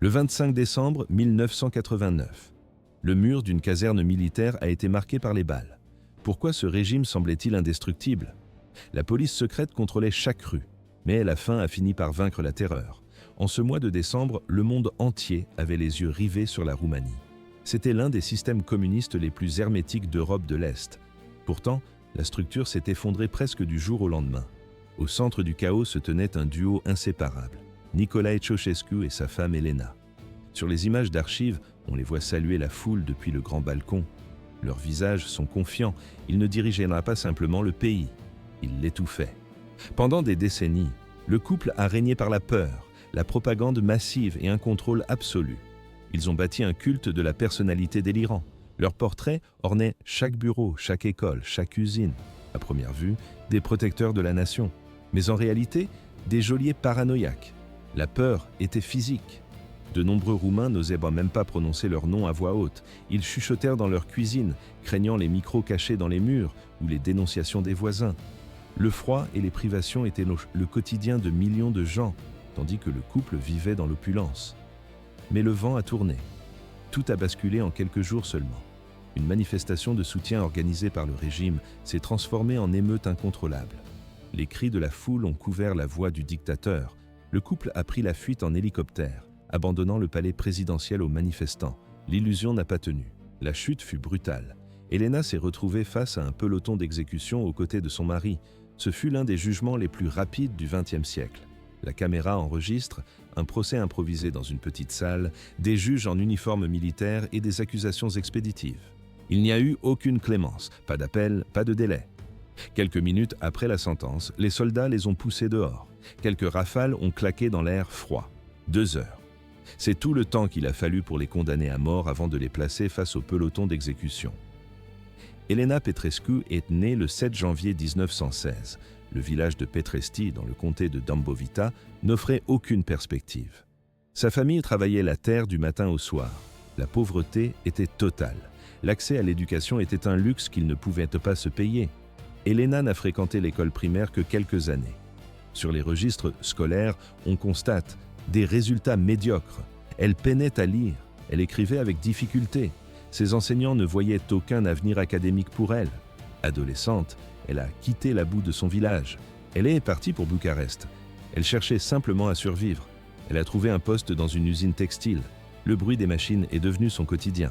Le 25 décembre 1989, le mur d'une caserne militaire a été marqué par les balles. Pourquoi ce régime semblait-il indestructible? La police secrète contrôlait chaque rue, mais la faim a fini par vaincre la terreur. En ce mois de décembre, le monde entier avait les yeux rivés sur la Roumanie. C'était l'un des systèmes communistes les plus hermétiques d'Europe de l'Est. Pourtant, la structure s'est effondrée presque du jour au lendemain. Au centre du chaos se tenait un duo inséparable, Nicolae Ceausescu et sa femme Elena. Sur les images d'archives, on les voit saluer la foule depuis le grand balcon. Leurs visages sont confiants, ils ne dirigeaient pas simplement le pays, ils l'étouffaient. Pendant des décennies, le couple a régné par la peur, la propagande massive et un contrôle absolu. Ils ont bâti un culte de la personnalité délirant. Leurs portraits ornaient chaque bureau, chaque école, chaque usine. À première vue, des protecteurs de la nation. Mais en réalité, des geôliers paranoïaques. La peur était physique. De nombreux Roumains n'osaient même pas prononcer leur nom à voix haute. Ils chuchotèrent dans leur cuisine, craignant les micros cachés dans les murs ou les dénonciations des voisins. Le froid et les privations étaient le quotidien de millions de gens, tandis que le couple vivait dans l'opulence. Mais le vent a tourné. Tout a basculé en quelques jours seulement. Une manifestation de soutien organisée par le régime s'est transformée en émeute incontrôlable. Les cris de la foule ont couvert la voix du dictateur. Le couple a pris la fuite en hélicoptère, abandonnant le palais présidentiel aux manifestants. L'illusion n'a pas tenu. La chute fut brutale. Elena s'est retrouvée face à un peloton d'exécution aux côtés de son mari. Ce fut l'un des jugements les plus rapides du XXe siècle. La caméra enregistre un procès improvisé dans une petite salle, des juges en uniforme militaire et des accusations expéditives. Il n'y a eu aucune clémence, pas d'appel, pas de délai. Quelques minutes après la sentence, les soldats les ont poussés dehors. Quelques rafales ont claqué dans l'air froid. 2 heures. C'est tout le temps qu'il a fallu pour les condamner à mort avant de les placer face au peloton d'exécution. Elena Petrescu est née le 7 janvier 1916. Le village de Petresti, dans le comté de Dâmbovița, n'offrait aucune perspective. Sa famille travaillait la terre du matin au soir. La pauvreté était totale. L'accès à l'éducation était un luxe qu'ils ne pouvaient pas se payer. Elena n'a fréquenté l'école primaire que quelques années. Sur les registres scolaires, on constate des résultats médiocres. Elle peinait à lire, elle écrivait avec difficulté. Ses enseignants ne voyaient aucun avenir académique pour elle. Adolescente, elle a quitté la boue de son village. Elle est partie pour Bucarest. Elle cherchait simplement à survivre. Elle a trouvé un poste dans une usine textile. Le bruit des machines est devenu son quotidien.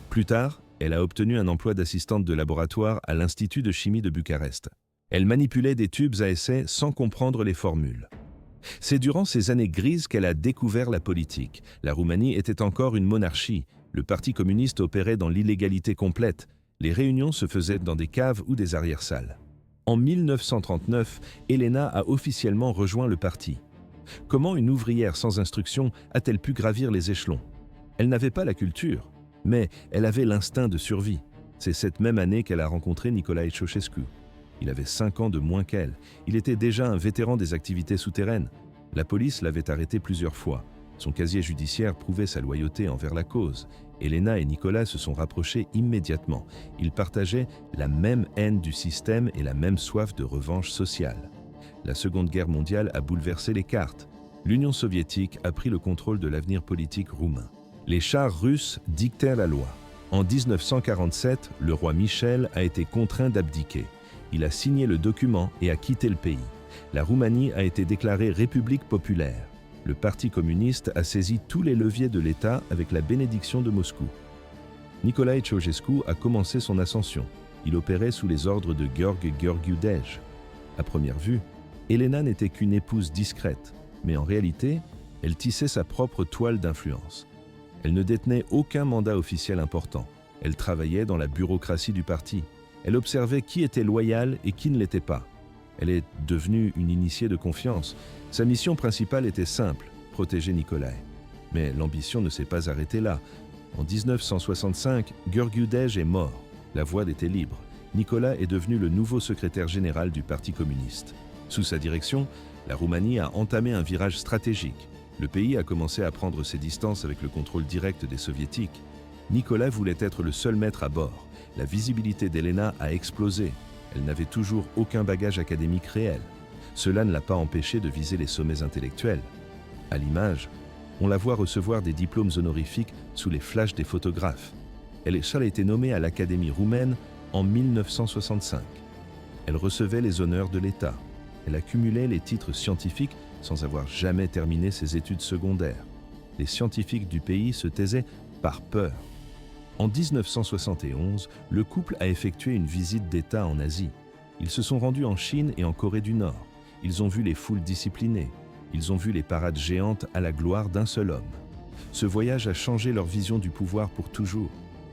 Plus tard, elle a obtenu un emploi d'assistante de laboratoire à l'Institut de chimie de Bucarest. Elle manipulait des tubes à essai sans comprendre les formules. C'est durant ces années grises qu'elle a découvert la politique. La Roumanie était encore une monarchie. Le Parti communiste opérait dans l'illégalité complète. Les réunions se faisaient dans des caves ou des arrière-salles. En 1939, Elena a officiellement rejoint le parti. Comment une ouvrière sans instruction a-t-elle pu gravir les échelons? Elle n'avait pas la culture, mais elle avait l'instinct de survie. C'est cette même année qu'elle a rencontré Nicolae Ceausescu. Il avait 5 ans de moins qu'elle. Il était déjà un vétéran des activités souterraines. La police l'avait arrêté plusieurs fois. Son casier judiciaire prouvait sa loyauté envers la cause. Elena et Nicolas se sont rapprochés immédiatement. Ils partageaient la même haine du système et la même soif de revanche sociale. La Seconde Guerre mondiale a bouleversé les cartes. L'Union soviétique a pris le contrôle de l'avenir politique roumain. Les chars russes dictèrent la loi. En 1947, le roi Michel a été contraint d'abdiquer. Il a signé le document et a quitté le pays. La Roumanie a été déclarée République populaire. Le Parti communiste a saisi tous les leviers de l'État avec la bénédiction de Moscou. Nicolae Ceausescu a commencé son ascension. Il opérait sous les ordres de Gheorghe Gheorghiu-Dej. À première vue, Elena n'était qu'une épouse discrète, mais en réalité, elle tissait sa propre toile d'influence. Elle ne détenait aucun mandat officiel important. Elle travaillait dans la bureaucratie du parti. Elle observait qui était loyal et qui ne l'était pas. Elle est devenue une initiée de confiance. Sa mission principale était simple, protéger Nicolae. Mais l'ambition ne s'est pas arrêtée là. En 1965, Gheorghiu-Dej est mort. La voie était libre. Nicolas est devenu le nouveau secrétaire général du Parti communiste. Sous sa direction, la Roumanie a entamé un virage stratégique. Le pays a commencé à prendre ses distances avec le contrôle direct des soviétiques. Nicolas voulait être le seul maître à bord. La visibilité d'Elena a explosé. Elle n'avait toujours aucun bagage académique réel. Cela ne l'a pas empêché de viser les sommets intellectuels. À l'image, On la voit recevoir des diplômes honorifiques sous les flashs des photographes. Elle a été nommée à l'Académie roumaine en 1965. Elle recevait les honneurs de l'État. Elle accumulait les titres scientifiques sans avoir jamais terminé ses études secondaires. Les scientifiques du pays se taisaient par peur. En 1971, le couple a effectué une visite d'État en Asie. Ils se sont rendus en Chine et en Corée du Nord. Ils ont vu les foules disciplinées. Ils ont vu les parades géantes à la gloire d'un seul homme. Ce voyage a changé leur vision du pouvoir pour toujours.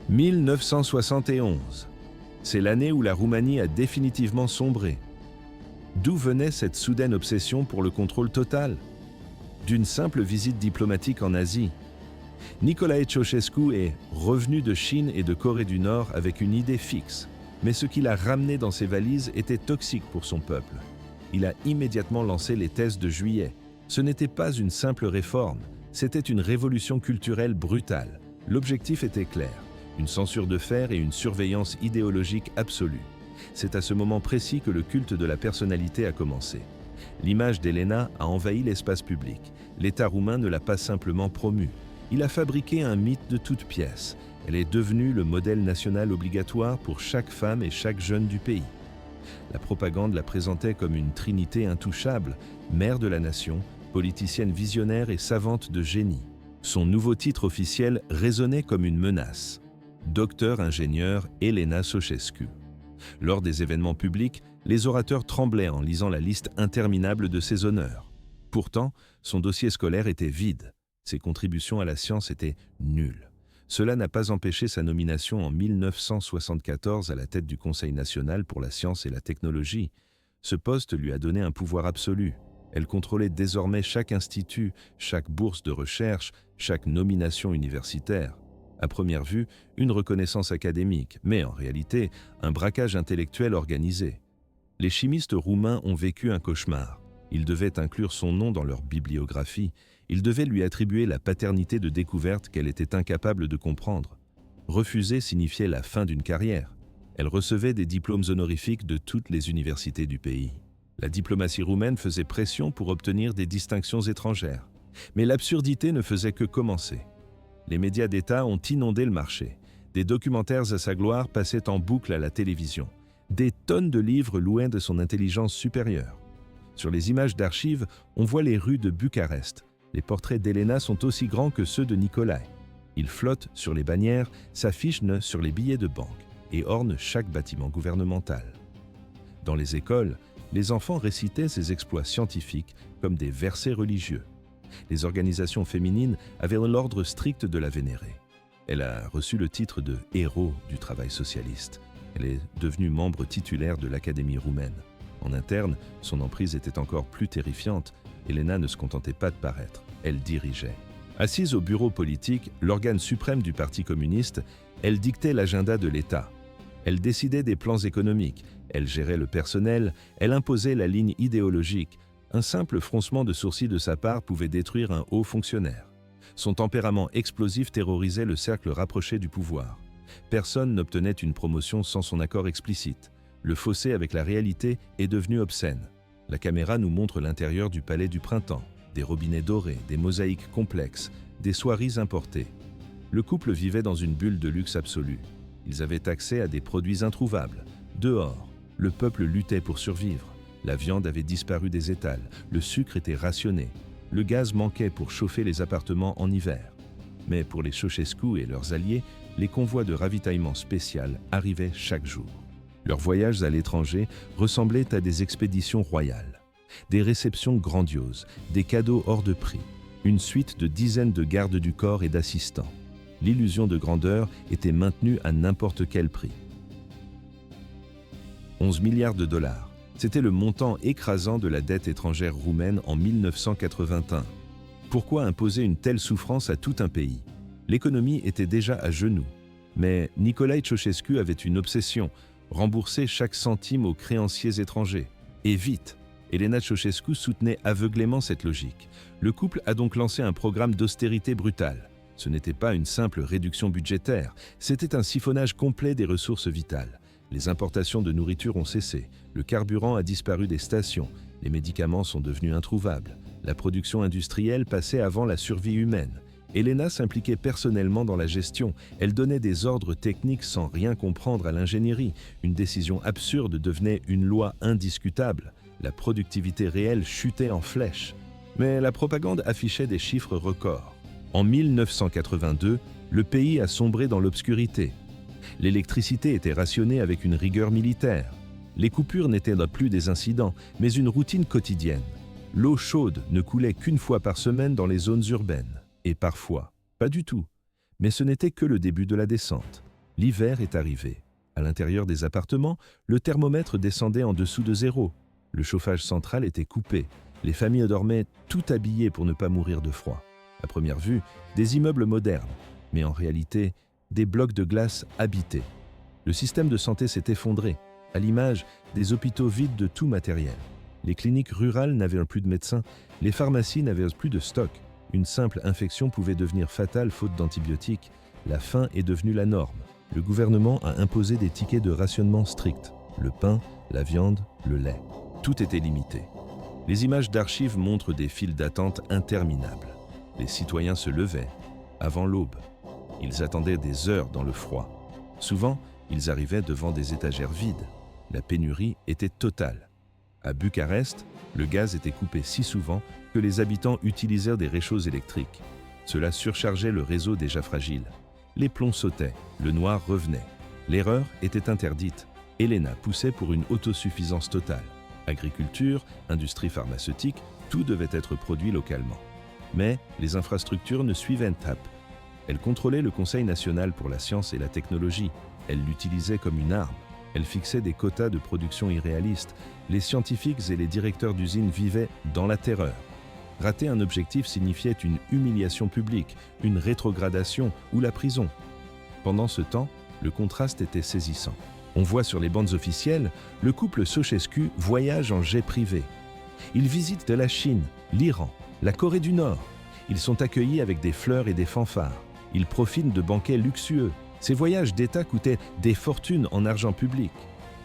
1971. C'est l'année où la Roumanie a définitivement sombré. D'où venait cette soudaine obsession pour le contrôle total? D'une simple visite diplomatique en Asie. Nicolae Ceausescu est revenu de Chine et de Corée du Nord avec une idée fixe. Mais ce qu'il a ramené dans ses valises était toxique pour son peuple. Il a immédiatement lancé les thèses de juillet. Ce n'était pas une simple réforme, c'était une révolution culturelle brutale. L'objectif était clair, une censure de fer et une surveillance idéologique absolue. C'est à ce moment précis que le culte de la personnalité a commencé. L'image d'Elena a envahi l'espace public. L'État roumain ne l'a pas simplement promue. Il a fabriqué un mythe de toutes pièces. Elle est devenue le modèle national obligatoire pour chaque femme et chaque jeune du pays. La propagande la présentait comme une trinité intouchable, mère de la nation, politicienne visionnaire et savante de génie. Son nouveau titre officiel résonnait comme une menace. Docteur-ingénieur Elena Ceausescu. Lors des événements publics, les orateurs tremblaient en lisant la liste interminable de ses honneurs. Pourtant, son dossier scolaire était vide. Ses contributions à la science étaient nulles. Cela n'a pas empêché sa nomination en 1974 à la tête du Conseil national pour la science et la technologie. Ce poste lui a donné un pouvoir absolu. Elle contrôlait désormais chaque institut, chaque bourse de recherche, chaque nomination universitaire. À première vue, une reconnaissance académique, mais en réalité, un braquage intellectuel organisé. Les chimistes roumains ont vécu un cauchemar. Ils devaient inclure son nom dans leur bibliographie. Ils devaient lui attribuer la paternité de découverte qu'elle était incapable de comprendre. Refuser signifiait la fin d'une carrière. Elle recevait des diplômes honorifiques de toutes les universités du pays. La diplomatie roumaine faisait pression pour obtenir des distinctions étrangères. Mais l'absurdité ne faisait que commencer. Les médias d'État ont inondé le marché. Des documentaires à sa gloire passaient en boucle à la télévision. Des tonnes de livres louaient de son intelligence supérieure. Sur les images d'archives, on voit les rues de Bucarest. Les portraits d'Elena sont aussi grands que ceux de Nicolae. Ils flottent sur les bannières, s'affichent sur les billets de banque et ornent chaque bâtiment gouvernemental. Dans les écoles, les enfants récitaient ses exploits scientifiques comme des versets religieux. Les organisations féminines avaient l'ordre strict de la vénérer. Elle a reçu le titre de héros du travail socialiste. Elle est devenue membre titulaire de l'Académie roumaine. En interne, son emprise était encore plus terrifiante. Elena ne se contentait pas de paraître, elle dirigeait. Assise au bureau politique, l'organe suprême du Parti communiste, elle dictait l'agenda de l'État. Elle décidait des plans économiques, elle gérait le personnel, elle imposait la ligne idéologique. Un simple froncement de sourcils de sa part pouvait détruire un haut fonctionnaire. Son tempérament explosif terrorisait le cercle rapproché du pouvoir. Personne n'obtenait une promotion sans son accord explicite. Le fossé avec la réalité est devenu obscène. La caméra nous montre l'intérieur du palais du printemps, des robinets dorés, des mosaïques complexes, des soieries importées. Le couple vivait dans une bulle de luxe absolu. Ils avaient accès à des produits introuvables. Dehors, le peuple luttait pour survivre. La viande avait disparu des étals, le sucre était rationné, le gaz manquait pour chauffer les appartements en hiver. Mais pour les Ceausescu et leurs alliés, les convois de ravitaillement spécial arrivaient chaque jour. Leurs voyages à l'étranger ressemblaient à des expéditions royales. Des réceptions grandioses, des cadeaux hors de prix, une suite de dizaines de gardes du corps et d'assistants. L'illusion de grandeur était maintenue à n'importe quel prix. 11 milliards de dollars. C'était le montant écrasant de la dette étrangère roumaine en 1981. Pourquoi imposer une telle souffrance à tout un pays? L'économie était déjà à genoux. Mais Nicolae Ceausescu avait une obsession, rembourser chaque centime aux créanciers étrangers. Et vite! Elena Ceausescu soutenait aveuglément cette logique. Le couple a donc lancé un programme d'austérité brutale. Ce n'était pas une simple réduction budgétaire, c'était un siphonnage complet des ressources vitales. Les importations de nourriture ont cessé, le carburant a disparu des stations, les médicaments sont devenus introuvables. La production industrielle passait avant la survie humaine. Elena s'impliquait personnellement dans la gestion. Elle donnait des ordres techniques sans rien comprendre à l'ingénierie. Une décision absurde devenait une loi indiscutable. La productivité réelle chutait en flèche. Mais la propagande affichait des chiffres records. En 1982, le pays a sombré dans l'obscurité. L'électricité était rationnée avec une rigueur militaire. Les coupures n'étaient plus des incidents, mais une routine quotidienne. L'eau chaude ne coulait qu'une fois par semaine dans les zones urbaines. Et parfois, pas du tout. Mais ce n'était que le début de la descente. L'hiver est arrivé. À l'intérieur des appartements, le thermomètre descendait en dessous de zéro. Le chauffage central était coupé. Les familles dormaient tout habillées pour ne pas mourir de froid. À première vue, des immeubles modernes, mais en réalité, des blocs de glace habités. Le système de santé s'est effondré, à l'image des hôpitaux vides de tout matériel. Les cliniques rurales n'avaient plus de médecins, les pharmacies n'avaient plus de stock. Une simple infection pouvait devenir fatale faute d'antibiotiques. La faim est devenue la norme. Le gouvernement a imposé des tickets de rationnement stricts. Le pain, la viande, le lait. Tout était limité. Les images d'archives montrent des files d'attente interminables. Les citoyens se levaient avant l'aube. Ils attendaient des heures dans le froid. Souvent, ils arrivaient devant des étagères vides. La pénurie était totale. À Bucarest, le gaz était coupé si souvent que les habitants utilisèrent des réchauds électriques. Cela surchargeait le réseau déjà fragile. Les plombs sautaient, le noir revenait. L'erreur était interdite. Elena poussait pour une autosuffisance totale. Agriculture, industrie pharmaceutique, tout devait être produit localement. Mais les infrastructures ne suivaient pas. Elle contrôlait le Conseil national pour la science et la technologie. Elle l'utilisait comme une arme. Elle fixait des quotas de production irréalistes. Les scientifiques et les directeurs d'usines vivaient dans la terreur. Rater un objectif signifiait une humiliation publique, une rétrogradation ou la prison. Pendant ce temps, le contraste était saisissant. On voit sur les bandes officielles, le couple Ceausescu voyage en jet privé. Ils visitent la Chine, l'Iran, la Corée du Nord. Ils sont accueillis avec des fleurs et des fanfares. Ils profitent de banquets luxueux. Ces voyages d'État coûtaient des fortunes en argent public.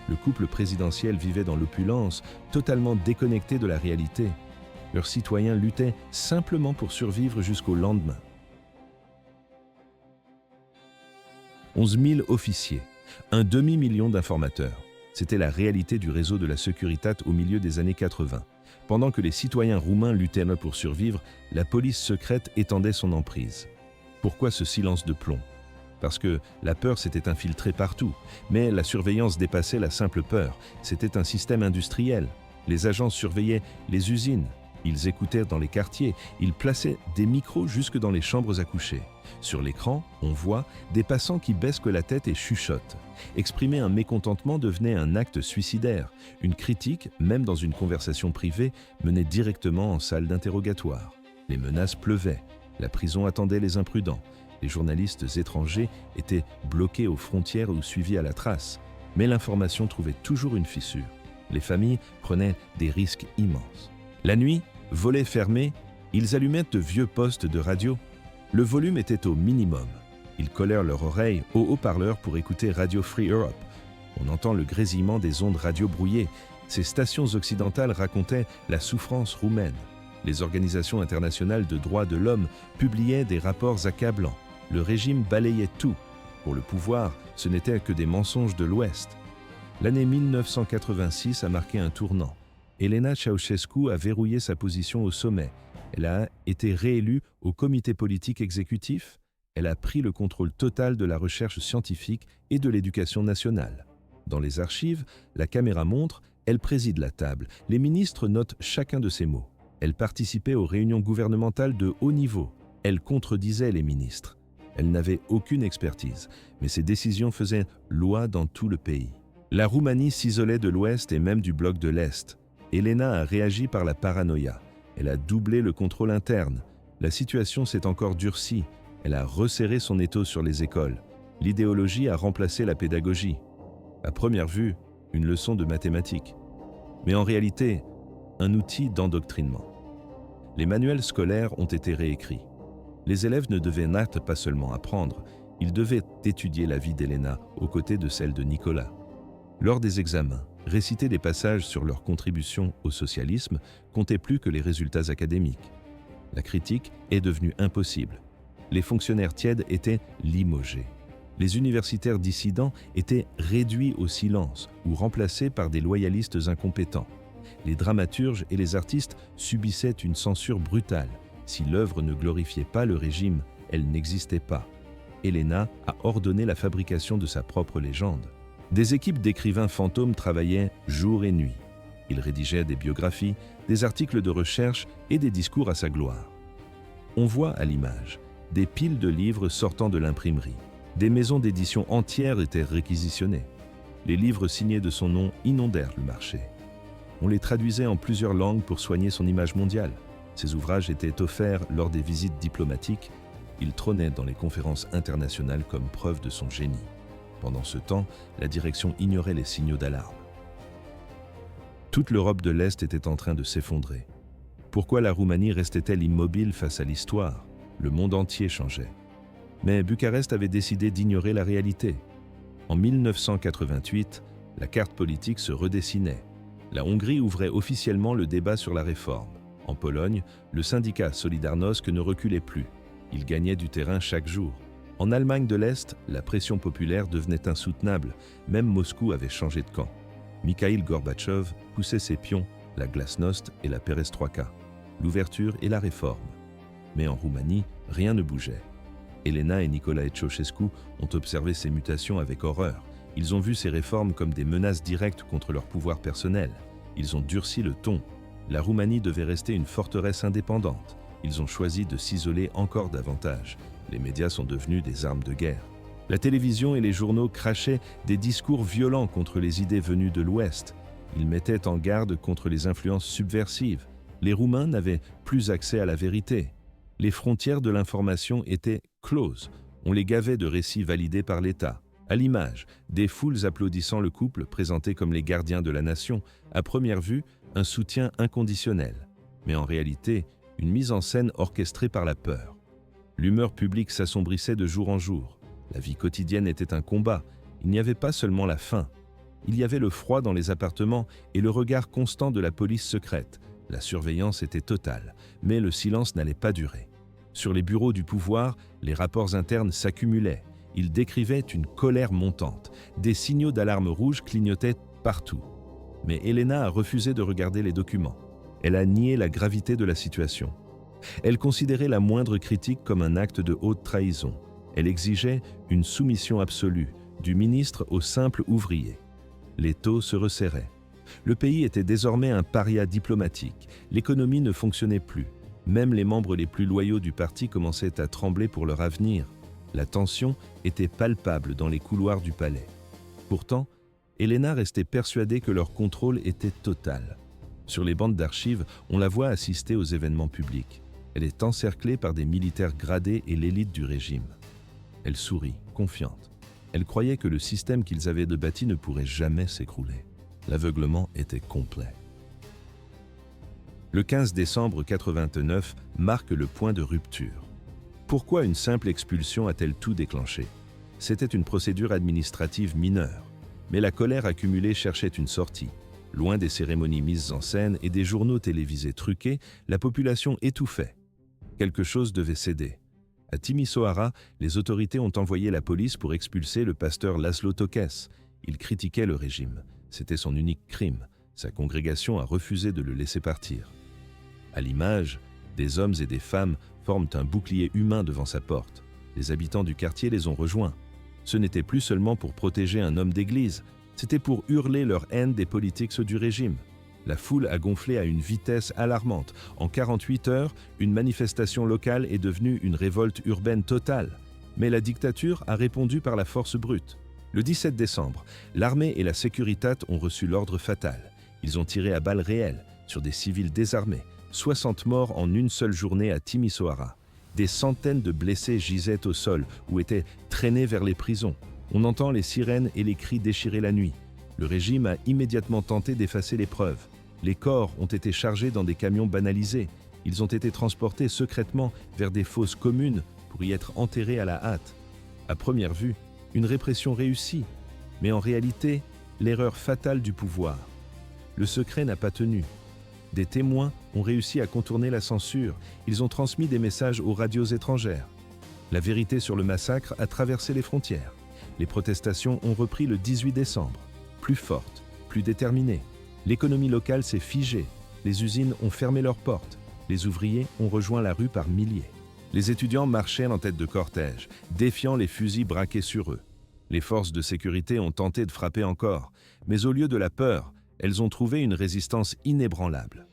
Le couple présidentiel vivait dans l'opulence, totalement déconnecté de la réalité. Leurs citoyens luttaient simplement pour survivre jusqu'au lendemain. 11 000 officiers, un demi-million d'informateurs. C'était la réalité du réseau de la Securitate au milieu des années 80. Pendant que les citoyens roumains luttaient pour survivre, la police secrète étendait son emprise. Pourquoi ce silence de plomb ? Parce que la peur s'était infiltrée partout, mais la surveillance dépassait la simple peur. C'était un système industriel. Les agents surveillaient les usines. Ils écoutaient dans les quartiers. Ils plaçaient des micros jusque dans les chambres à coucher. Sur l'écran, on voit des passants qui baissent la tête et chuchotent. Exprimer un mécontentement devenait un acte suicidaire. Une critique, même dans une conversation privée, menait directement en salle d'interrogatoire. Les menaces pleuvaient. La prison attendait les imprudents. Les journalistes étrangers étaient bloqués aux frontières ou suivis à la trace. Mais l'information trouvait toujours une fissure. Les familles prenaient des risques immenses. La nuit, volets fermés, ils allumaient de vieux postes de radio. Le volume était au minimum. Ils collèrent leur oreille au haut-parleur pour écouter Radio Free Europe. On entend le grésillement des ondes radio brouillées. Ces stations occidentales racontaient la souffrance roumaine. Les organisations internationales de droits de l'homme publiaient des rapports accablants. Le régime balayait tout. Pour le pouvoir, ce n'était que des mensonges de l'Ouest. L'année 1986 a marqué un tournant. Elena Ceausescu a verrouillé sa position au sommet. Elle a été réélue au comité politique exécutif. Elle a pris le contrôle total de la recherche scientifique et de l'éducation nationale. Dans les archives, la caméra montre, elle préside la table. Les ministres notent chacun de ses mots. Elle participait aux réunions gouvernementales de haut niveau. Elle contredisait les ministres. Elle n'avait aucune expertise, mais ses décisions faisaient loi dans tout le pays. La Roumanie s'isolait de l'Ouest et même du bloc de l'Est. Elena a réagi par la paranoïa. Elle a doublé le contrôle interne. La situation s'est encore durcie. Elle a resserré son étau sur les écoles. L'idéologie a remplacé la pédagogie. À première vue, une leçon de mathématiques. Mais en réalité, un outil d'endoctrinement. Les manuels scolaires ont été réécrits. Les élèves ne devaient pas seulement apprendre, ils devaient étudier la vie d'Elena aux côtés de celle de Nicolas. Lors des examens, Réciter des passages sur leur contribution au socialisme comptait plus que les résultats académiques. La critique est devenue impossible. Les fonctionnaires tièdes étaient limogés. Les universitaires dissidents étaient réduits au silence ou remplacés par des loyalistes incompétents. Les dramaturges et les artistes subissaient une censure brutale. Si l'œuvre ne glorifiait pas le régime, elle n'existait pas. Héléna a ordonné la fabrication de sa propre légende. Des équipes d'écrivains fantômes travaillaient jour et nuit. Ils rédigeaient des biographies, des articles de recherche et des discours à sa gloire. On voit à l'image des piles de livres sortant de l'imprimerie. Des maisons d'édition entières étaient réquisitionnées. Les livres signés de son nom inondèrent le marché. On les traduisait en plusieurs langues pour soigner son image mondiale. Ses ouvrages étaient offerts lors des visites diplomatiques. Il trônait dans les conférences internationales comme preuve de son génie. Pendant ce temps, la direction ignorait les signaux d'alarme. Toute l'Europe de l'Est était en train de s'effondrer. Pourquoi la Roumanie restait-elle immobile face à l'histoire? Le monde entier changeait. Mais Bucarest avait décidé d'ignorer la réalité. En 1988, la carte politique se redessinait. La Hongrie ouvrait officiellement le débat sur la réforme. En Pologne, le syndicat Solidarnosc ne reculait plus. Il gagnait du terrain chaque jour. En Allemagne de l'Est, la pression populaire devenait insoutenable. Même Moscou avait changé de camp. Mikhaïl Gorbatchev poussait ses pions, la glasnost et la perestroïka, l'ouverture et la réforme. Mais en Roumanie, rien ne bougeait. Héléna et Nicolae Ceausescu ont observé ces mutations avec horreur. Ils ont vu ces réformes comme des menaces directes contre leur pouvoir personnel. Ils ont durci le ton. La Roumanie devait rester une forteresse indépendante. Ils ont choisi de s'isoler encore davantage. Les médias sont devenus des armes de guerre. La télévision et les journaux crachaient des discours violents contre les idées venues de l'Ouest. Ils mettaient en garde contre les influences subversives. Les Roumains n'avaient plus accès à la vérité. Les frontières de l'information étaient closes. On les gavait de récits validés par l'État. À l'image, des foules applaudissant le couple présenté comme les gardiens de la nation, à première vue, un soutien inconditionnel. Mais en réalité, une mise en scène orchestrée par la peur. L'humeur publique s'assombrissait de jour en jour. La vie quotidienne était un combat. Il n'y avait pas seulement la faim. Il y avait le froid dans les appartements et le regard constant de la police secrète. La surveillance était totale, mais le silence n'allait pas durer. Sur les bureaux du pouvoir, les rapports internes s'accumulaient. Ils décrivaient une colère montante. Des signaux d'alarme rouge clignotaient partout. Mais Héléna a refusé de regarder les documents. Elle a nié la gravité de la situation. Elle considérait la moindre critique comme un acte de haute trahison. Elle exigeait une soumission absolue, du ministre au simple ouvrier. Les taux se resserraient. Le pays était désormais un paria diplomatique. L'économie ne fonctionnait plus. Même les membres les plus loyaux du parti commençaient à trembler pour leur avenir. La tension était palpable dans les couloirs du palais. Pourtant, Héléna restait persuadée que leur contrôle était total. Sur les bandes d'archives, on la voit assister aux événements publics. Elle est encerclée par des militaires gradés et l'élite du régime. Elle sourit, confiante. Elle croyait que le système qu'ils avaient bâti ne pourrait jamais s'écrouler. L'aveuglement était complet. Le 15 décembre 89 marque le point de rupture. Pourquoi une simple expulsion a-t-elle tout déclenché? C'était une procédure administrative mineure. Mais la colère accumulée cherchait une sortie. Loin des cérémonies mises en scène et des journaux télévisés truqués, la population étouffait. Quelque chose devait céder. À Timișoara, les autorités ont envoyé la police pour expulser le pasteur Laszlo Tokes. Il critiquait le régime. C'était son unique crime. Sa congrégation a refusé de le laisser partir. À l'image, des hommes et des femmes forment un bouclier humain devant sa porte. Les habitants du quartier les ont rejoints. Ce n'était plus seulement pour protéger un homme d'église, c'était pour hurler leur haine des politiques du régime. La foule a gonflé à une vitesse alarmante. En 48 heures, une manifestation locale est devenue une révolte urbaine totale. Mais la dictature a répondu par la force brute. Le 17 décembre, l'armée et la Securitate ont reçu l'ordre fatal. Ils ont tiré à balles réelles sur des civils désarmés. 60 morts en une seule journée à Timișoara. Des centaines de blessés gisaient au sol ou étaient traînés vers les prisons. On entend les sirènes et les cris déchirer la nuit. Le régime a immédiatement tenté d'effacer les preuves. Les corps ont été chargés dans des camions banalisés. Ils ont été transportés secrètement vers des fosses communes pour y être enterrés à la hâte. À première vue, une répression réussie. Mais en réalité, l'erreur fatale du pouvoir. Le secret n'a pas tenu. Des témoins ont réussi à contourner la censure. Ils ont transmis des messages aux radios étrangères. La vérité sur le massacre a traversé les frontières. Les protestations ont repris le 18 décembre. Plus fortes, plus déterminées. L'économie locale s'est figée. Les usines ont fermé leurs portes. Les ouvriers ont rejoint la rue par milliers. Les étudiants marchaient en tête de cortège, défiant les fusils braqués sur eux. Les forces de sécurité ont tenté de frapper encore, mais au lieu de la peur, elles ont trouvé une résistance inébranlable.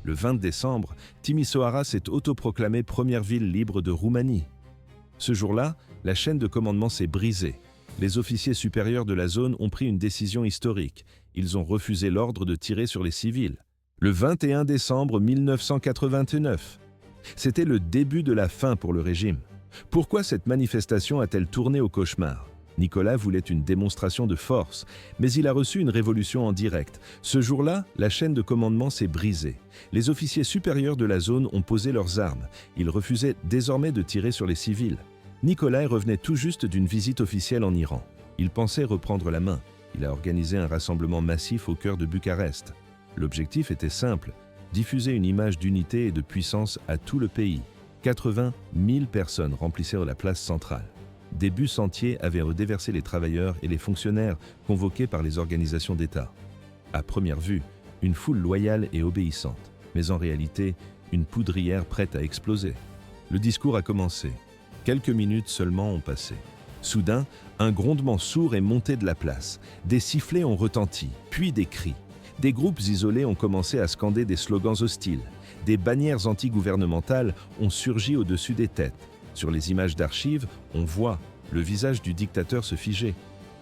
Le 20 décembre, Timișoara s'est autoproclamée première ville libre de Roumanie. Ce jour-là, la chaîne de commandement s'est brisée. Les officiers supérieurs de la zone ont pris une décision historique. Ils ont refusé l'ordre de tirer sur les civils. Le 21 décembre 1989. C'était le début de la fin pour le régime. Pourquoi cette manifestation a-t-elle tourné au cauchemar ? Nicolas voulait une démonstration de force, mais il a reçu une révolution en direct. Ce jour-là, la chaîne de commandement s'est brisée. Les officiers supérieurs de la zone ont posé leurs armes. Ils refusaient désormais de tirer sur les civils. Nicolas revenait tout juste d'une visite officielle en Iran. Il pensait reprendre la main. Il a organisé un rassemblement massif au cœur de Bucarest. L'objectif était simple, diffuser une image d'unité et de puissance à tout le pays. 80 000 personnes remplissaient la place centrale. Des bus entiers avaient redéversé les travailleurs et les fonctionnaires convoqués par les organisations d'État. À première vue, une foule loyale et obéissante, mais en réalité, une poudrière prête à exploser. Le discours a commencé. Quelques minutes seulement ont passé. Soudain, un grondement sourd est monté de la place. Des sifflets ont retenti, puis des cris. Des groupes isolés ont commencé à scander des slogans hostiles. Des bannières anti-gouvernementales ont surgi au-dessus des têtes. Sur les images d'archives, on voit le visage du dictateur se figer.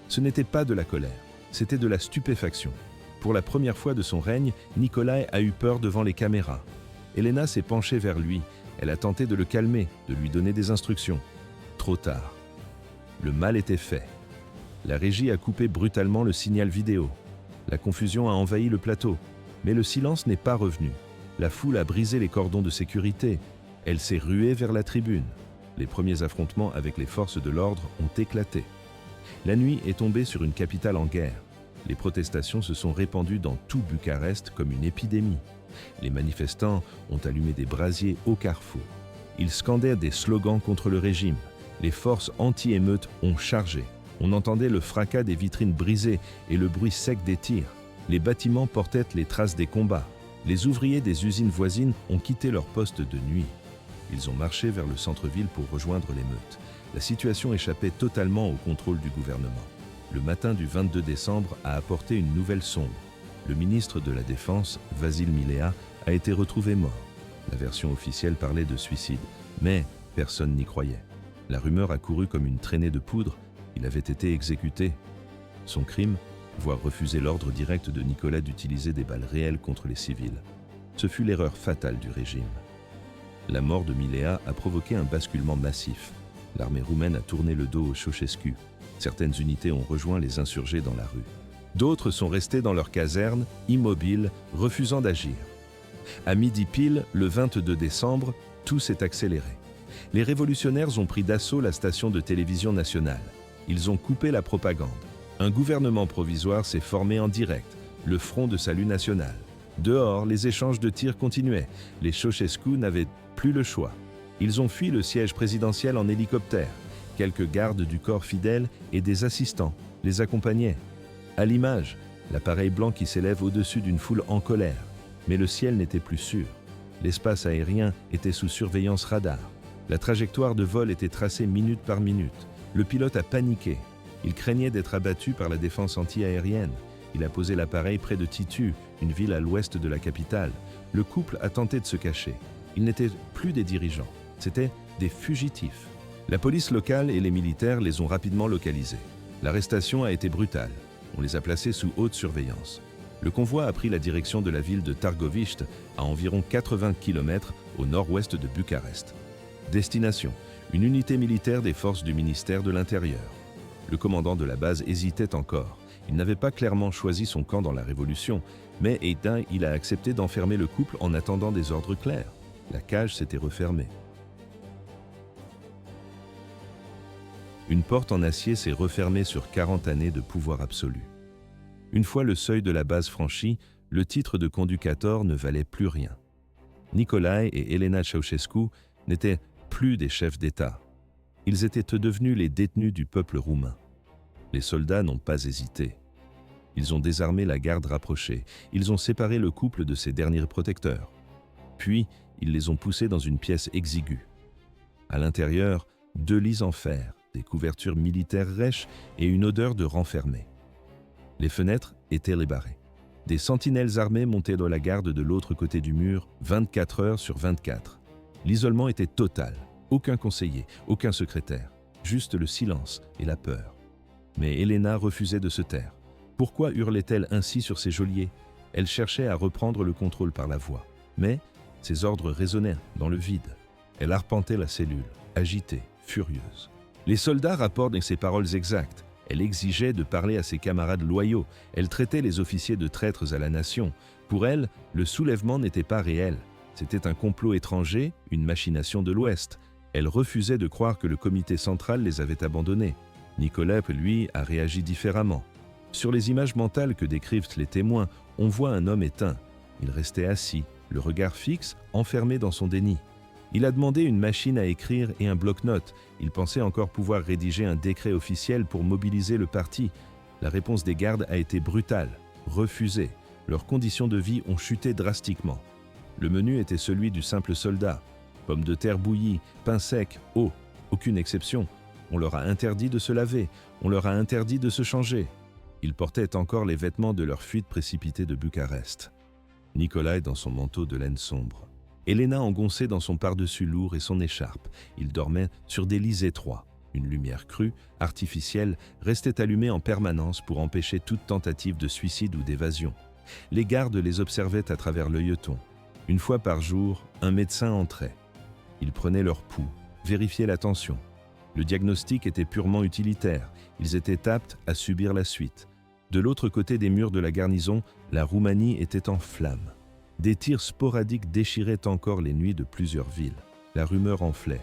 Ce n'était pas de la colère, c'était de la stupéfaction. Pour la première fois de son règne, Nicolae a eu peur devant les caméras. Elena s'est penchée vers lui. Elle a tenté de le calmer, de lui donner des instructions. Trop tard. Le mal était fait. La régie a coupé brutalement le signal vidéo. La confusion a envahi le plateau. Mais le silence n'est pas revenu. La foule a brisé les cordons de sécurité. Elle s'est ruée vers la tribune. Les premiers affrontements avec les forces de l'ordre ont éclaté. La nuit est tombée sur une capitale en guerre. Les protestations se sont répandues dans tout Bucarest comme une épidémie. Les manifestants ont allumé des brasiers au carrefour. Ils scandèrent des slogans contre le régime. Les forces anti-émeutes ont chargé. On entendait le fracas des vitrines brisées et le bruit sec des tirs. Les bâtiments portaient les traces des combats. Les ouvriers des usines voisines ont quitté leur poste de nuit. Ils ont marché vers le centre-ville pour rejoindre l'émeute. La situation échappait totalement au contrôle du gouvernement. Le matin du 22 décembre a apporté une nouvelle sombre. Le ministre de la Défense, Vasil Milea, a été retrouvé mort. La version officielle parlait de suicide, mais personne n'y croyait. La rumeur a couru comme une traînée de poudre. Il avait été exécuté. Son crime, voir refuser l'ordre direct de Nicolas d'utiliser des balles réelles contre les civils. Ce fut l'erreur fatale du régime. La mort de Milea a provoqué un basculement massif. L'armée roumaine a tourné le dos au Ceausescu. Certaines unités ont rejoint les insurgés dans la rue. D'autres sont restés dans leurs casernes, immobiles, refusant d'agir. À midi pile, le 22 décembre, tout s'est accéléré. Les révolutionnaires ont pris d'assaut la station de télévision nationale. Ils ont coupé la propagande. Un gouvernement provisoire s'est formé en direct, le Front de Salut National. Dehors, les échanges de tirs continuaient. Les Ceausescu n'avaient plus le choix. Ils ont fui le siège présidentiel en hélicoptère. Quelques gardes du corps fidèles et des assistants les accompagnaient. À l'image, l'appareil blanc qui s'élève au-dessus d'une foule en colère. Mais le ciel n'était plus sûr. L'espace aérien était sous surveillance radar. La trajectoire de vol était tracée minute par minute. Le pilote a paniqué. Il craignait d'être abattu par la défense anti-aérienne. Il a posé l'appareil près de Titu, une ville à l'ouest de la capitale. Le couple a tenté de se cacher. Ils n'étaient plus des dirigeants, c'étaient des fugitifs. La police locale et les militaires les ont rapidement localisés. L'arrestation a été brutale. On les a placés sous haute surveillance. Le convoi a pris la direction de la ville de Târgoviște, à environ 80 km au nord-ouest de Bucarest. Destination, une unité militaire des forces du ministère de l'Intérieur. Le commandant de la base hésitait encore. Il n'avait pas clairement choisi son camp dans la Révolution, mais il a accepté d'enfermer le couple en attendant des ordres clairs. La cage s'était refermée. Une porte en acier s'est refermée sur 40 années de pouvoir absolu. Une fois le seuil de la base franchi, le titre de conducator ne valait plus rien. Nicolae et Elena Ceausescu n'étaient plus des chefs d'État. Ils étaient devenus les détenus du peuple roumain. Les soldats n'ont pas hésité. Ils ont désarmé la garde rapprochée. Ils ont séparé le couple de ses derniers protecteurs. Puis, ils les ont poussés dans une pièce exiguë. À l'intérieur, 2 lits en fer, des couvertures militaires rêches et une odeur de renfermé. Les fenêtres étaient rébarrées. Des sentinelles armées montaient dans la garde de l'autre côté du mur, 24 heures sur 24. L'isolement était total. Aucun conseiller, aucun secrétaire. Juste le silence et la peur. Mais Elena refusait de se taire. Pourquoi hurlait-elle ainsi sur ses geôliers? Elle cherchait à reprendre le contrôle par la voix. Mais ses ordres résonnaient dans le vide. Elle arpentait la cellule, agitée, furieuse. Les soldats rapportent ses paroles exactes. Elle exigeait de parler à ses camarades loyaux. Elle traitait les officiers de traîtres à la nation. Pour elle, le soulèvement n'était pas réel. C'était un complot étranger, une machination de l'Ouest. Elle refusait de croire que le comité central les avait abandonnés. Nicolas, lui, a réagi différemment. Sur les images mentales que décrivent les témoins, on voit un homme éteint. Il restait assis, le regard fixe, enfermé dans son déni. Il a demandé une machine à écrire et un bloc-notes. Il pensait encore pouvoir rédiger un décret officiel pour mobiliser le parti. La réponse des gardes a été brutale, refusée. Leurs conditions de vie ont chuté drastiquement. Le menu était celui du simple soldat. Pommes de terre bouillies, pain sec, eau, aucune exception. On leur a interdit de se laver, on leur a interdit de se changer. Ils portaient encore les vêtements de leur fuite précipitée de Bucarest. Nicolae dans son manteau de laine sombre. Elena engoncée dans son pardessus lourd et son écharpe. Ils dormaient sur des lits étroits. Une lumière crue, artificielle, restait allumée en permanence pour empêcher toute tentative de suicide ou d'évasion. Les gardes les observaient à travers l'œilleton. Une fois par jour, un médecin entrait. Il prenait leur pouls, vérifiait la tension. Le diagnostic était purement utilitaire. Ils étaient aptes à subir la suite. De l'autre côté des murs de la garnison, la Roumanie était en flammes. Des tirs sporadiques déchiraient encore les nuits de plusieurs villes. La rumeur enflait.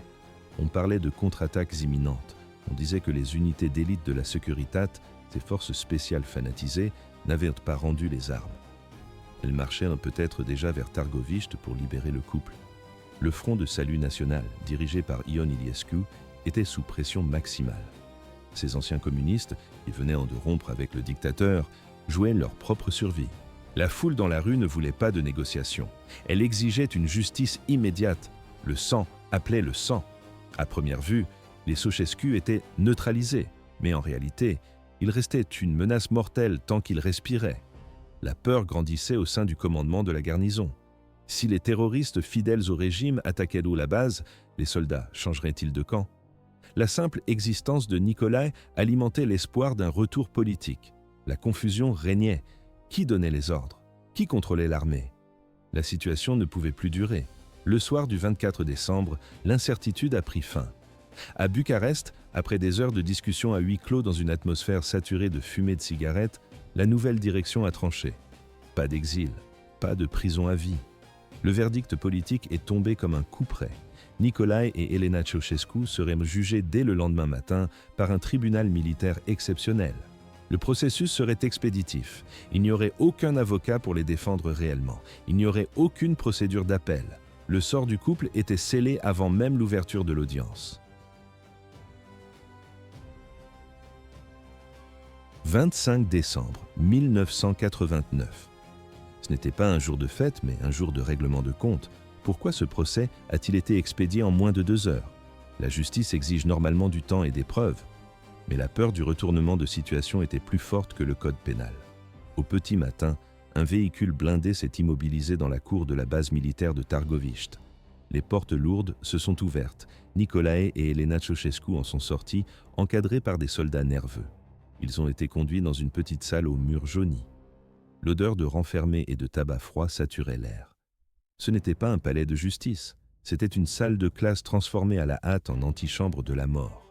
On parlait de contre-attaques imminentes. On disait que les unités d'élite de la Securitat, ces forces spéciales fanatisées, n'avaient pas rendu les armes. Elles marchaient peut-être déjà vers Târgoviște pour libérer le couple. Le Front de Salut National, dirigé par Ion Iliescu, était sous pression maximale. Ces anciens communistes, qui venaient de rompre avec le dictateur, jouaient leur propre survie. La foule dans la rue ne voulait pas de négociation. Elle exigeait une justice immédiate. Le sang appelait le sang. À première vue, les Ceausescu étaient neutralisés, mais en réalité, ils restaient une menace mortelle tant qu'ils respiraient. La peur grandissait au sein du commandement de la garnison. Si les terroristes fidèles au régime attaquaient d'où la base, les soldats changeraient-ils de camp? La simple existence de Nicolae alimentait l'espoir d'un retour politique. La confusion régnait. Qui donnait les ordres? Qui contrôlait l'armée? La situation ne pouvait plus durer. Le soir du 24 décembre, l'incertitude a pris fin. À Bucarest, après des heures de discussion à huis clos dans une atmosphère saturée de fumée de cigarettes, la nouvelle direction a tranché. Pas d'exil, pas de prison à vie. Le verdict politique est tombé comme un couperet. Nicolae et Elena Ceausescu seraient jugés dès le lendemain matin par un tribunal militaire exceptionnel. Le processus serait expéditif. Il n'y aurait aucun avocat pour les défendre réellement. Il n'y aurait aucune procédure d'appel. Le sort du couple était scellé avant même l'ouverture de l'audience. 25 décembre 1989. Ce n'était pas un jour de fête, mais un jour de règlement de compte. Pourquoi ce procès a-t-il été expédié en moins de 2 heures? La justice exige normalement du temps et des preuves. Mais la peur du retournement de situation était plus forte que le code pénal. Au petit matin, un véhicule blindé s'est immobilisé dans la cour de la base militaire de Târgoviște. Les portes lourdes se sont ouvertes. Nicolae et Elena Ceausescu en sont sortis, encadrés par des soldats nerveux. Ils ont été conduits dans une petite salle aux murs jaunis. L'odeur de renfermé et de tabac froid saturait l'air. Ce n'était pas un palais de justice, c'était une salle de classe transformée à la hâte en antichambre de la mort.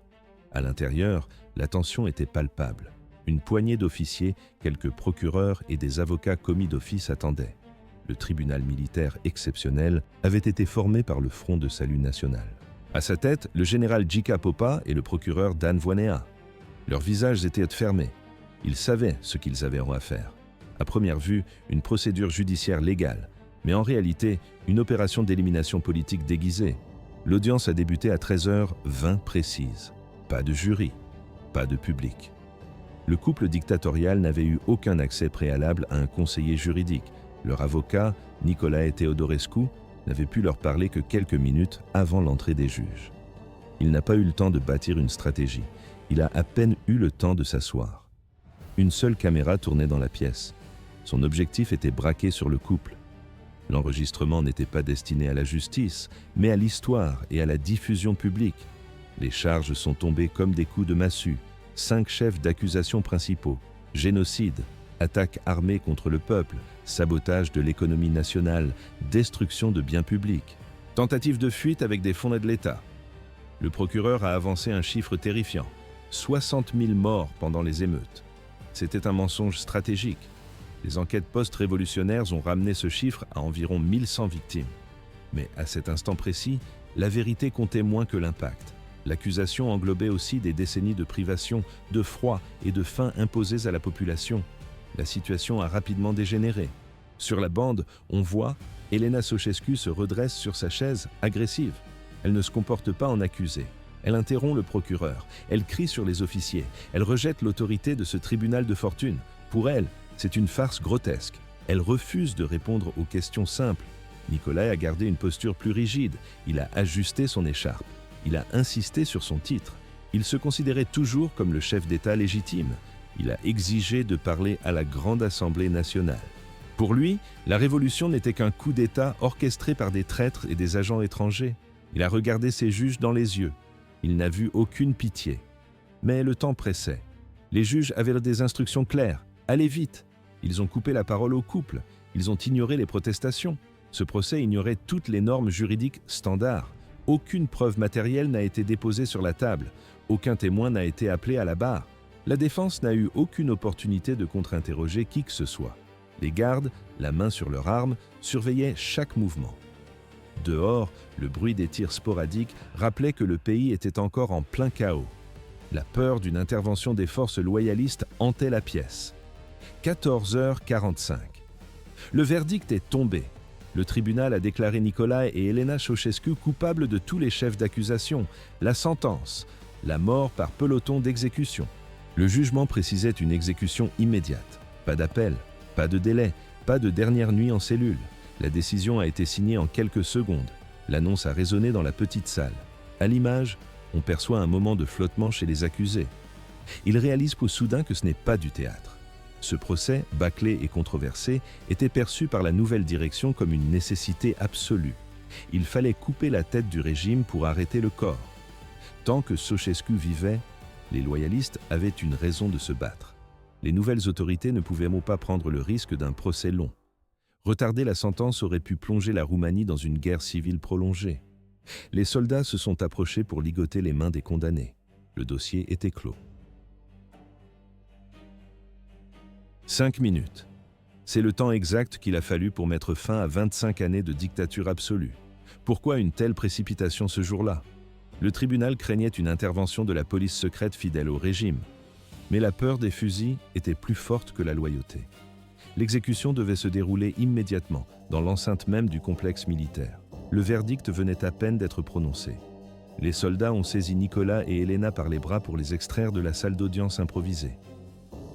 À l'intérieur, la tension était palpable. Une poignée d'officiers, quelques procureurs et des avocats commis d'office attendaient. Le tribunal militaire exceptionnel avait été formé par le Front de Salut National. À sa tête, le général Jika Popa et le procureur Dan Voinea. Leurs visages étaient fermés. Ils savaient ce qu'ils avaient à faire. À première vue, une procédure judiciaire légale, mais en réalité, une opération d'élimination politique déguisée. L'audience a débuté à 13h20 précise. Pas de jury, pas de public. Le couple dictatorial n'avait eu aucun accès préalable à un conseiller juridique. Leur avocat, Nicolae Teodorescu, n'avait pu leur parler que quelques minutes avant l'entrée des juges. Il n'a pas eu le temps de bâtir une stratégie. Il a à peine eu le temps de s'asseoir. Une seule caméra tournait dans la pièce. Son objectif était braqué sur le couple. L'enregistrement n'était pas destiné à la justice, mais à l'histoire et à la diffusion publique. Les charges sont tombées comme des coups de massue. 5 chefs d'accusation principaux: génocide, attaque armée contre le peuple, sabotage de l'économie nationale, destruction de biens publics, tentative de fuite avec des fonds de l'État. Le procureur a avancé un chiffre terrifiant: 60 000 morts pendant les émeutes. C'était un mensonge stratégique. Les enquêtes post-révolutionnaires ont ramené ce chiffre à environ 1100 victimes. Mais à cet instant précis, la vérité comptait moins que l'impact. L'accusation englobait aussi des décennies de privation, de froid et de faim imposées à la population. La situation a rapidement dégénéré. Sur la bande, on voit Elena Ceausescu se redresse sur sa chaise, agressive. Elle ne se comporte pas en accusée. Elle interrompt le procureur. Elle crie sur les officiers. Elle rejette l'autorité de ce tribunal de fortune. Pour elle, c'est une farce grotesque. Elle refuse de répondre aux questions simples. Nicolae a gardé une posture plus rigide. Il a ajusté son écharpe. Il a insisté sur son titre. Il se considérait toujours comme le chef d'État légitime. Il a exigé de parler à la Grande Assemblée nationale. Pour lui, la révolution n'était qu'un coup d'État orchestré par des traîtres et des agents étrangers. Il a regardé ses juges dans les yeux. Il n'a vu aucune pitié. Mais le temps pressait. Les juges avaient des instructions claires. Allez vite. Ils ont coupé la parole au couple. Ils ont ignoré les protestations. Ce procès ignorait toutes les normes juridiques standards. Aucune preuve matérielle n'a été déposée sur la table. Aucun témoin n'a été appelé à la barre. La défense n'a eu aucune opportunité de contre-interroger qui que ce soit. Les gardes, la main sur leur arme, surveillaient chaque mouvement. Dehors, le bruit des tirs sporadiques rappelait que le pays était encore en plein chaos. La peur d'une intervention des forces loyalistes hantait la pièce. 14h45. Le verdict est tombé. Le tribunal a déclaré Nicolae et Elena Ceausescu coupables de tous les chefs d'accusation. La sentence: la mort par peloton d'exécution. Le jugement précisait une exécution immédiate. Pas d'appel, pas de délai, pas de dernière nuit en cellule. La décision a été signée en quelques secondes. L'annonce a résonné dans la petite salle. À l'image, on perçoit un moment de flottement chez les accusés. Ils réalisent soudain que ce n'est pas du théâtre. Ce procès, bâclé et controversé, était perçu par la nouvelle direction comme une nécessité absolue. Il fallait couper la tête du régime pour arrêter le corps. Tant que Ceausescu vivait, les loyalistes avaient une raison de se battre. Les nouvelles autorités ne pouvaient pas prendre le risque d'un procès long. Retarder la sentence aurait pu plonger la Roumanie dans une guerre civile prolongée. Les soldats se sont approchés pour ligoter les mains des condamnés. Le dossier était clos. 5 minutes. C'est le temps exact qu'il a fallu pour mettre fin à 25 années de dictature absolue. Pourquoi une telle précipitation ce jour-là? Le tribunal craignait une intervention de la police secrète fidèle au régime. Mais la peur des fusils était plus forte que la loyauté. L'exécution devait se dérouler immédiatement, dans l'enceinte même du complexe militaire. Le verdict venait à peine d'être prononcé. Les soldats ont saisi Nicolas et Elena par les bras pour les extraire de la salle d'audience improvisée.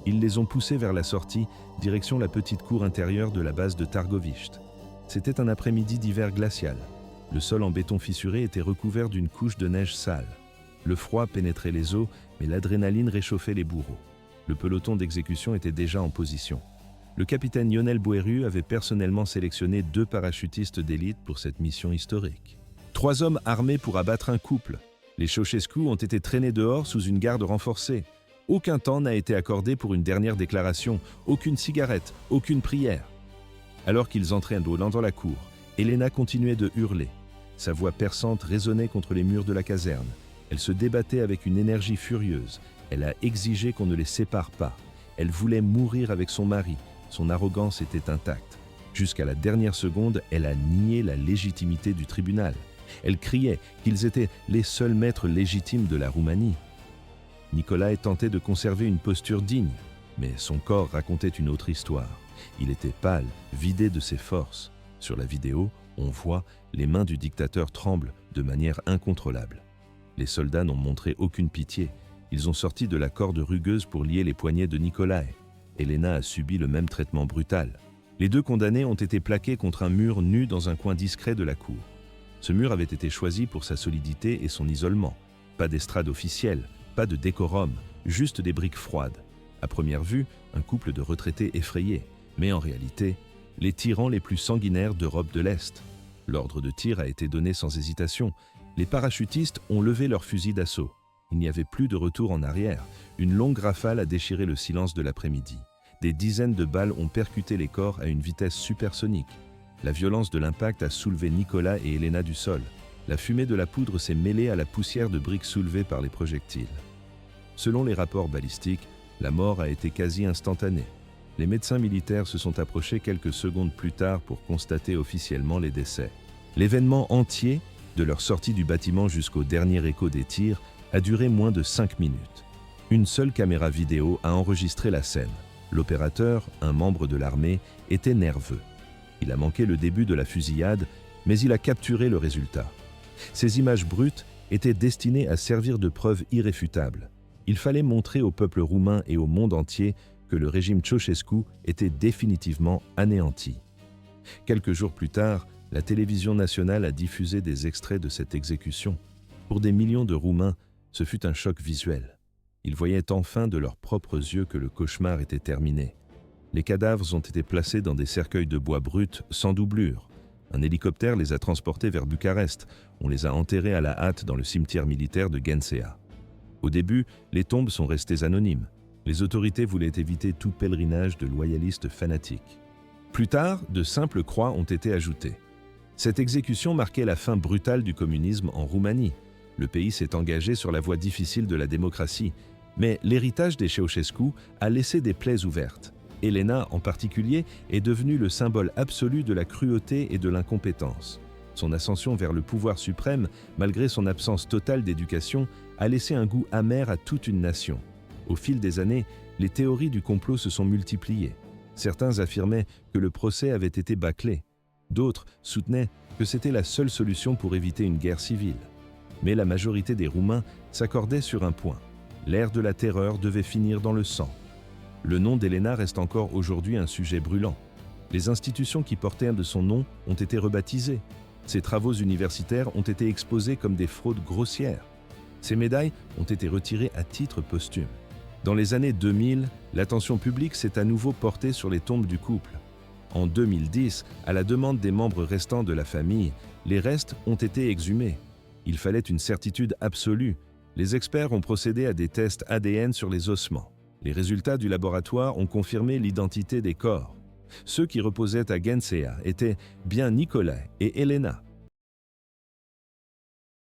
Ils les ont poussés vers la sortie, direction la petite cour intérieure de la base de Targovište. C'était un après-midi d'hiver glacial. Le sol en béton fissuré était recouvert d'une couche de neige sale. Le froid pénétrait les os, mais l'adrénaline réchauffait les bourreaux. Le peloton d'exécution était déjà en position. Le capitaine Lionel Boéru avait personnellement sélectionné 2 parachutistes d'élite pour cette mission historique. 3 hommes armés pour abattre un couple. Les Ceausescu ont été traînés dehors sous une garde renforcée. Aucun temps n'a été accordé pour une dernière déclaration, aucune cigarette, aucune prière. Alors qu'ils entraient dans la cour, Elena continuait de hurler. Sa voix perçante résonnait contre les murs de la caserne. Elle se débattait avec une énergie furieuse. Elle a exigé qu'on ne les sépare pas. Elle voulait mourir avec son mari. Son arrogance était intacte. Jusqu'à la dernière seconde, elle a nié la légitimité du tribunal. Elle criait qu'ils étaient les seuls maîtres légitimes de la Roumanie. Nicolae tentait de conserver une posture digne. Mais son corps racontait une autre histoire. Il était pâle, vidé de ses forces. Sur la vidéo, on voit les mains du dictateur tremblent de manière incontrôlable. Les soldats n'ont montré aucune pitié. Ils ont sorti de la corde rugueuse pour lier les poignets de Nicolae. Elena a subi le même traitement brutal. Les deux condamnés ont été plaqués contre un mur nu dans un coin discret de la cour. Ce mur avait été choisi pour sa solidité et son isolement. Pas d'estrade officielle, pas de décorum, juste des briques froides. À première vue, un couple de retraités effrayés, mais en réalité, les tyrans les plus sanguinaires d'Europe de l'Est. L'ordre de tir a été donné sans hésitation. Les parachutistes ont levé leurs fusils d'assaut. Il n'y avait plus de retour en arrière. Une longue rafale a déchiré le silence de l'après-midi. Des dizaines de balles ont percuté les corps à une vitesse supersonique. La violence de l'impact a soulevé Nicolas et Elena du sol. La fumée de la poudre s'est mêlée à la poussière de briques soulevées par les projectiles. Selon les rapports balistiques, la mort a été quasi instantanée. Les médecins militaires se sont approchés quelques secondes plus tard pour constater officiellement les décès. L'événement entier, de leur sortie du bâtiment jusqu'au dernier écho des tirs, a duré moins de 5 minutes. Une seule caméra vidéo a enregistré la scène. L'opérateur, un membre de l'armée, était nerveux. Il a manqué le début de la fusillade, mais il a capturé le résultat. Ces images brutes étaient destinées à servir de preuve irréfutable. Il fallait montrer au peuple roumain et au monde entier que le régime Ceausescu était définitivement anéanti. Quelques jours plus tard, la télévision nationale a diffusé des extraits de cette exécution. Pour des millions de Roumains, ce fut un choc visuel. Ils voyaient enfin de leurs propres yeux que le cauchemar était terminé. Les cadavres ont été placés dans des cercueils de bois brut sans doublure. Un hélicoptère les a transportés vers Bucarest. On les a enterrés à la hâte dans le cimetière militaire de Ghencea. Au début, les tombes sont restées anonymes. Les autorités voulaient éviter tout pèlerinage de loyalistes fanatiques. Plus tard, de simples croix ont été ajoutées. Cette exécution marquait la fin brutale du communisme en Roumanie. Le pays s'est engagé sur la voie difficile de la démocratie, mais l'héritage des Ceausescu a laissé des plaies ouvertes. Elena, en particulier, est devenue le symbole absolu de la cruauté et de l'incompétence. Son ascension vers le pouvoir suprême, malgré son absence totale d'éducation, a laissé un goût amer à toute une nation. Au fil des années, les théories du complot se sont multipliées. Certains affirmaient que le procès avait été bâclé. D'autres soutenaient que c'était la seule solution pour éviter une guerre civile. Mais la majorité des Roumains s'accordait sur un point. L'ère de la terreur devait finir dans le sang. Le nom d'Elena reste encore aujourd'hui un sujet brûlant. Les institutions qui portaient de son nom ont été rebaptisées. Ses travaux universitaires ont été exposés comme des fraudes grossières. Ses médailles ont été retirées à titre posthume. Dans les années 2000, l'attention publique s'est à nouveau portée sur les tombes du couple. En 2010, à la demande des membres restants de la famille, les restes ont été exhumés. Il fallait une certitude absolue. Les experts ont procédé à des tests ADN sur les ossements. Les résultats du laboratoire ont confirmé l'identité des corps. Ceux qui reposaient à Ghencea étaient bien Nicolas et Elena.